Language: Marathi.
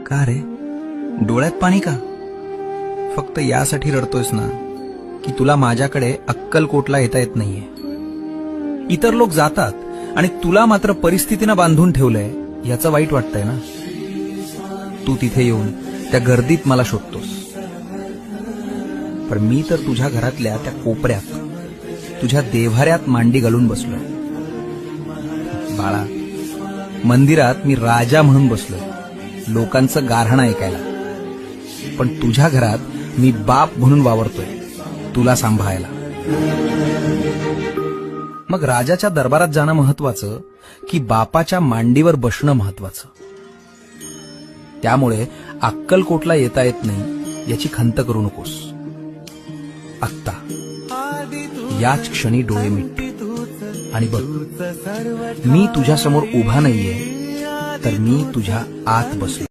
का रे, डोळ्यात पाणी का? फक्त यासाठी रडतोयस ना की तुला माझ्याकडे अक्कलकोटला येता येत नाहीये. इतर लोक जातात आणि तुला मात्र परिस्थितीनं बांधून ठेवलंय याचं वाईट वाटतंय ना. तू तिथे येऊन त्या गर्दीत मला शोधतोस, पण मी तर तुझ्या घरातल्या त्या कोपऱ्यात तुझ्या देव्हाऱ्यात मांडी घालून बसलोय. बाळा, मंदिरात मी राजा म्हणून बसलोय, लोकांचं गाऱ्हाण ऐकायला, पण तुझ्या घरात मी बाप म्हणून वावरतोय, तुला सांभाळायला. मग राजाच्या दरबारात जाणं महत्वाचं की बापाच्या मांडीवर बसणं महत्वाचं? त्यामुळे अक्कलकोटला येता येत नाही याची खंत करू नकोस. आत्ता याच क्षणी डोळे मिट आणि बघ, मी तुझ्या समोर उभा नाहीये, तर मी तुझ्या आत बसलो.